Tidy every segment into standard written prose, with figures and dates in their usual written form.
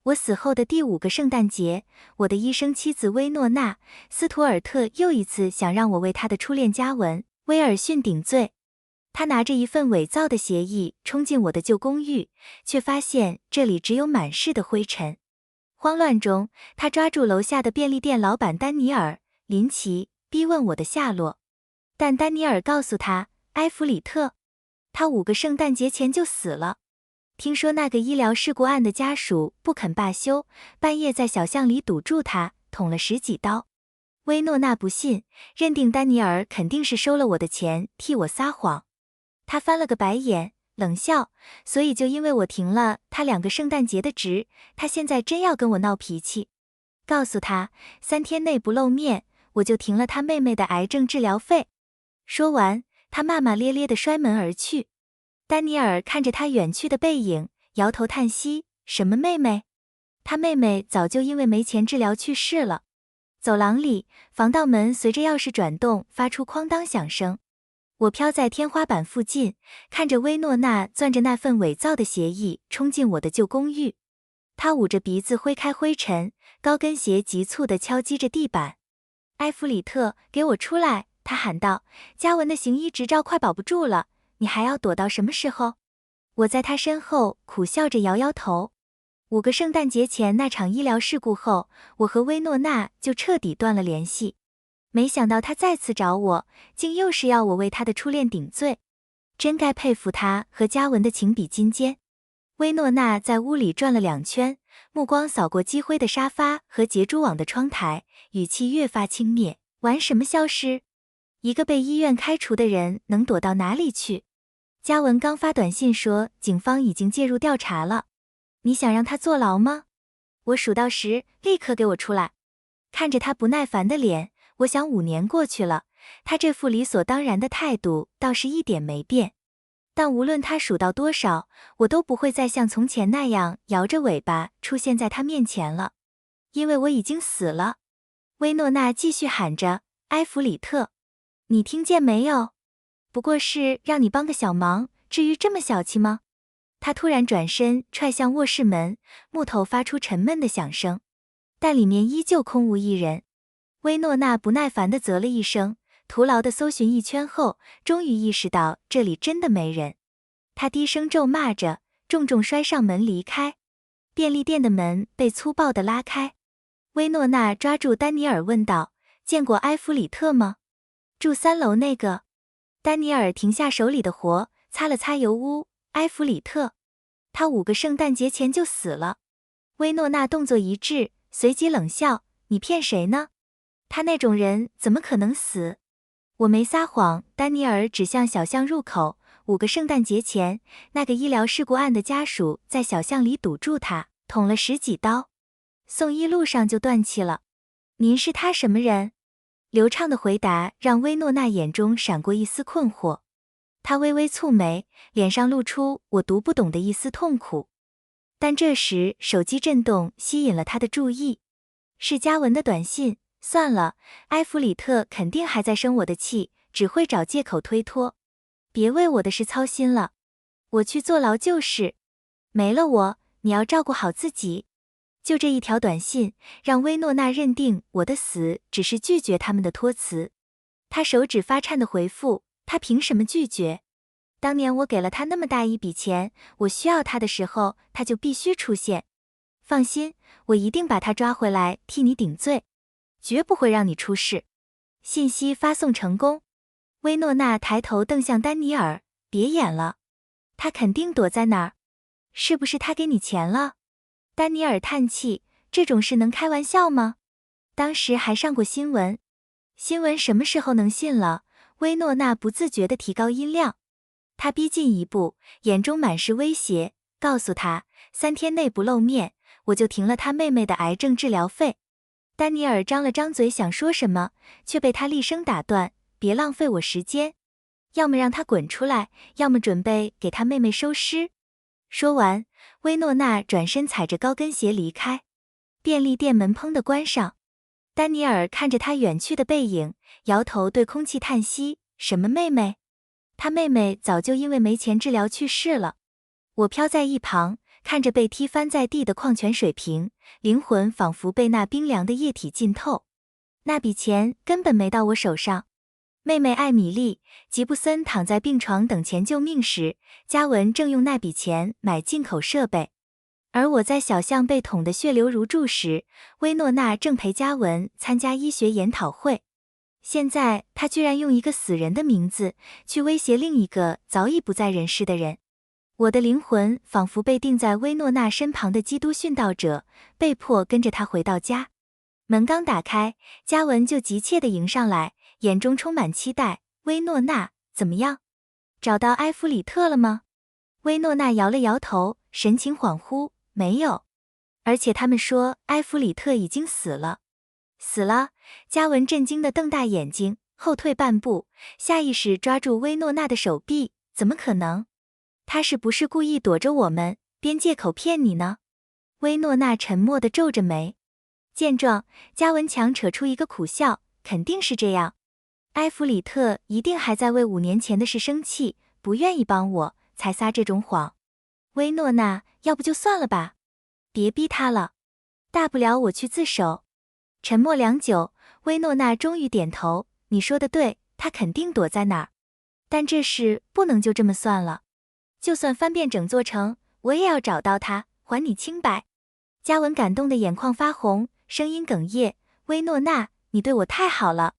我死后的第5个圣诞节，我的医生妻子薇诺娜·斯图尔特又一次想让我为她的初恋嘉文·威尔逊顶罪。他拿着一份伪造的协议冲进我的旧公寓，却发现这里只有满室的灰尘。慌乱中，他抓住楼下的便利店老板丹尼尔·林奇，逼问我的下落。但丹尼尔告诉他，埃弗里特，他5个圣诞节前就死了。听说那个医疗事故案的家属不肯罢休，半夜在小巷里堵住他，捅了10几刀。薇诺娜不信，认定丹尼尔肯定是收了我的钱，替我撒谎。他翻了个白眼，冷笑，所以就因为我停了他2个圣诞节的职，他现在真要跟我闹脾气。告诉他，3天内不露面，我就停了他妹妹的癌症治疗费。说完，他骂骂咧咧地摔门而去。丹尼尔看着他远去的背影，摇头叹息，什么妹妹？他妹妹早就因为没钱治疗去世了。走廊里，防盗门随着钥匙转动发出哐当响声。我飘在天花板附近，看着薇诺娜攥着那份伪造的协议冲进我的旧公寓。她捂着鼻子挥开灰尘，高跟鞋急促地敲击着地板。埃弗里特，给我出来！她喊道，嘉文的行医执照快保不住了，你还要躲到什么时候？我在她身后苦笑着摇摇头。5个圣诞节前那场医疗事故后，我和薇诺娜就彻底断了联系。没想到他再次找我，竟又是要我为他的初恋顶罪，真该佩服他和嘉文的情比金坚。薇诺娜在屋里转了2圈，目光扫过积灰的沙发和结蛛网的窗台，语气越发轻蔑，玩什么消失？一个被医院开除的人能躲到哪里去？嘉文刚发短信说警方已经介入调查了，你想让他坐牢吗？我数到10，立刻给我出来。看着他不耐烦的脸，我想5年过去了，他这副理所当然的态度倒是一点没变。但无论他数到多少，我都不会再像从前那样摇着尾巴出现在他面前了，因为我已经死了。薇诺娜继续喊着，埃弗里特，你听见没有？不过是让你帮个小忙，至于这么小气吗？他突然转身踹向卧室门，木头发出沉闷的响声，但里面依旧空无一人。薇诺娜不耐烦地啧了一声，徒劳地搜寻一圈后，终于意识到这里真的没人。她低声咒骂着，重重摔上门离开。便利店的门被粗暴地拉开。薇诺娜抓住丹尼尔问道，见过埃弗里特吗？住3楼那个。丹尼尔停下手里的活，擦了擦油污，埃弗里特，他5个圣诞节前就死了。薇诺娜动作一致，随即冷笑，你骗谁呢？他那种人怎么可能死？我没撒谎。丹尼尔指向小巷入口，5个圣诞节前，那个医疗事故案的家属在小巷里堵住他，捅了10几刀，送医路上就断气了。您是他什么人？流畅的回答让薇诺娜眼中闪过一丝困惑。她微微蹙眉，脸上露出我读不懂的一丝痛苦。但这时手机震动吸引了她的注意，是嘉文的短信。算了，埃弗里特肯定还在生我的气，只会找借口推脱。别为我的事操心了，我去坐牢就是。没了我，你要照顾好自己。就这一条短信，让薇诺娜认定我的死只是拒绝他们的托辞。她手指发颤的回复，他凭什么拒绝？当年我给了他那么大一笔钱，我需要他的时候，他就必须出现。放心，我一定把他抓回来替你顶罪。绝不会让你出事。信息发送成功。薇诺娜抬头瞪向丹尼尔，别演了，他肯定躲在哪儿。是不是他给你钱了？丹尼尔叹气，这种事能开玩笑吗？当时还上过新闻。新闻什么时候能信了？薇诺娜不自觉地提高音量。他逼近一步，眼中满是威胁，告诉他3天内不露面，我就停了他妹妹的癌症治疗费。丹尼尔张了张嘴想说什么，却被他厉声打断，别浪费我时间，要么让他滚出来，要么准备给他妹妹收尸。说完，薇诺娜转身踩着高跟鞋离开。便利店门砰地关上。丹尼尔看着他远去的背影，摇头对空气叹息，什么妹妹？他妹妹早就因为没钱治疗去世了。我飘在一旁，看着被踢翻在地的矿泉水瓶，灵魂仿佛被那冰凉的液体浸透。那笔钱根本没到我手上。妹妹艾米丽·吉布森躺在病床等钱救命时，嘉文正用那笔钱买进口设备。而我在小巷被捅得血流如注时，薇诺娜正陪嘉文参加医学研讨会。现在她居然用一个死人的名字去威胁另一个早已不在人世的人。我的灵魂仿佛被钉在薇诺娜身旁的基督殉道者，被迫跟着她回到家。门刚打开，嘉文就急切地迎上来，眼中充满期待。薇诺娜，怎么样？找到埃弗里特了吗？薇诺娜摇了摇头，神情恍惚，没有。而且他们说埃弗里特已经死了。死了？嘉文震惊地瞪大眼睛，后退半步，下意识抓住薇诺娜的手臂，怎么可能？他是不是故意躲着我们，编借口骗你呢？薇诺娜沉默地皱着眉。见状，嘉文强扯出一个苦笑，肯定是这样。埃弗里特一定还在为5年前的事生气，不愿意帮我，才撒这种谎。薇诺娜，要不就算了吧，别逼他了，大不了我去自首。沉默良久，薇诺娜终于点头，你说的对，他肯定躲在哪儿。但这事不能就这么算了，就算翻遍整座城，我也要找到他，还你清白。嘉文感动得眼眶发红，声音哽咽，薇诺娜，你对我太好了。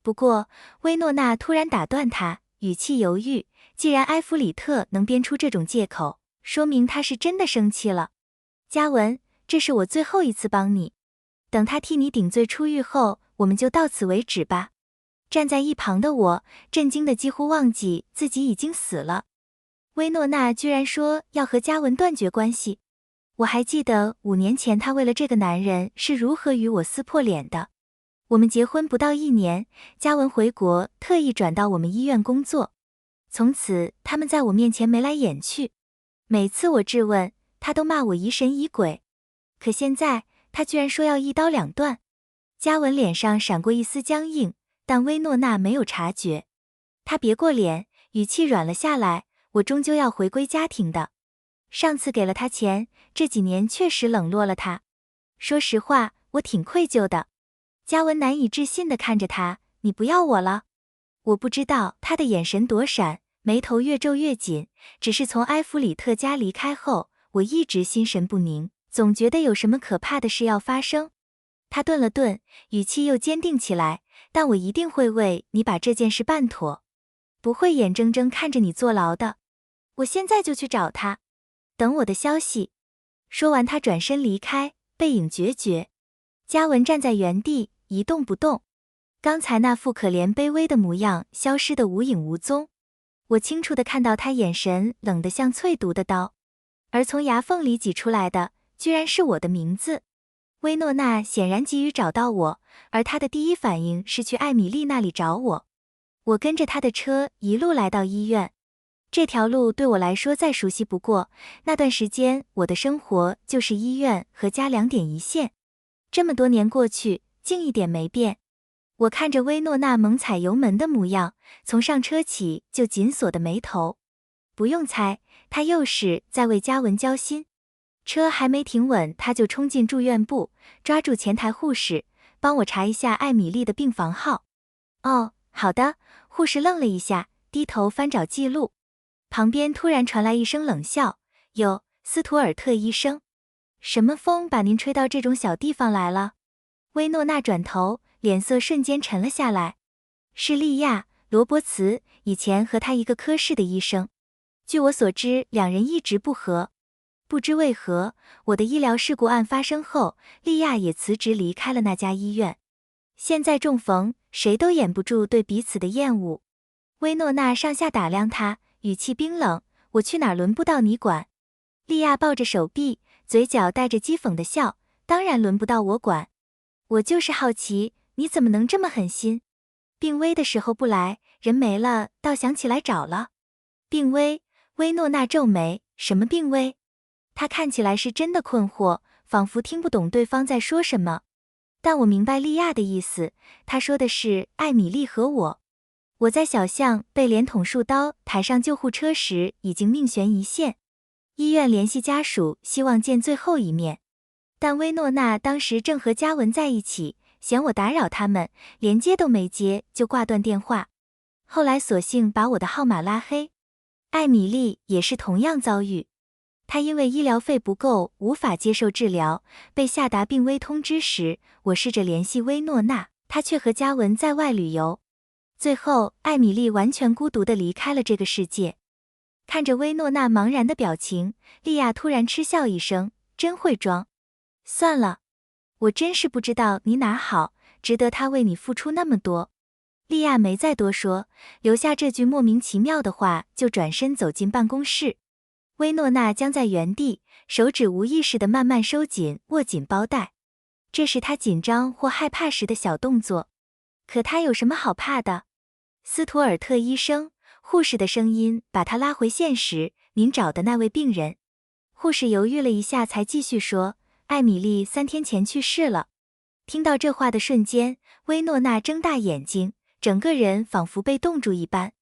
不过，薇诺娜突然打断他，语气犹豫，既然埃弗里特能编出这种借口，说明他是真的生气了。嘉文，这是我最后一次帮你，等他替你顶罪出狱后，我们就到此为止吧。站在一旁的我，震惊得几乎忘记自己已经死了。薇诺娜居然说要和嘉文断绝关系。我还记得5年前她为了这个男人是如何与我撕破脸的。我们结婚不到1年，嘉文回国特意转到我们医院工作。从此他们在我面前眉来眼去，每次我质问，他都骂我疑神疑鬼。可现在他居然说要一刀两断。嘉文脸上闪过一丝僵硬，但薇诺娜没有察觉。她别过脸，语气软了下来，我终究要回归家庭的。上次给了他钱，这几年确实冷落了他。说实话，我挺愧疚的。嘉文难以置信地看着他，你不要我了？我不知道他的眼神躲闪，眉头越皱越紧，只是从埃弗里特家离开后，我一直心神不宁，总觉得有什么可怕的事要发生。他顿了顿，语气又坚定起来，但我一定会为你把这件事办妥，不会眼睁睁看着你坐牢的。我现在就去找他，等我的消息。说完他转身离开，背影决绝。嘉文站在原地一动不动，刚才那副可怜卑微的模样消失得无影无踪。我清楚地看到他眼神冷得像淬毒的刀，而从牙缝里挤出来的居然是我的名字。薇诺娜显然急于找到我，而她的第一反应是去艾米丽那里找我。我跟着她的车一路来到医院。这条路对我来说再熟悉不过，那段时间我的生活就是医院和家2点一线。这么多年过去，竟一点没变。我看着薇诺娜猛踩油门的模样，从上车起就紧锁的眉头。不用猜，她又是在为嘉文交心。车还没停稳，她就冲进住院部，抓住前台护士，帮我查一下艾米丽的病房号。哦，好的。护士愣了一下，低头翻找记录。旁边突然传来一声冷笑，哟，斯图尔特医生，什么风把您吹到这种小地方来了？薇诺娜转头，脸色瞬间沉了下来。是利亚·罗伯茨，以前和他一个科室的医生。据我所知，2人一直不和。不知为何，我的医疗事故案发生后，利亚也辞职离开了那家医院。现在重逢，谁都掩不住对彼此的厌恶。薇诺娜上下打量他，语气冰冷，我去哪儿轮不到你管。利亚抱着手臂，嘴角带着讥讽的笑，当然轮不到我管。我就是好奇，你怎么能这么狠心？病危的时候不来，人没了倒想起来找了。病危？薇诺娜皱眉，什么病危？她看起来是真的困惑，仿佛听不懂对方在说什么。但我明白利亚的意思，她说的是艾米丽和我。我在小巷被连捅数刀抬上救护车时，已经命悬一线。医院联系家属，希望见最后一面。但薇诺娜当时正和嘉文在一起，嫌我打扰他们，连接都没接就挂断电话。后来索性把我的号码拉黑。艾米丽也是同样遭遇，她因为医疗费不够，无法接受治疗，被下达病危通知时，我试着联系薇诺娜，她却和嘉文在外旅游。最后，艾米丽完全孤独地离开了这个世界。看着薇诺娜茫然的表情，莉亚突然嗤笑一声，真会装。算了，我真是不知道你哪好，值得他为你付出那么多。莉亚没再多说，留下这句莫名其妙的话，就转身走进办公室。薇诺娜僵在原地，手指无意识地慢慢收紧握紧包带，这是她紧张或害怕时的小动作。可她有什么好怕的？斯图尔特医生，护士的声音把她拉回现实，您找的那位病人。护士犹豫了一下，才继续说，艾米丽3天前去世了。听到这话的瞬间，薇诺娜睁大眼睛，整个人仿佛被冻住一般。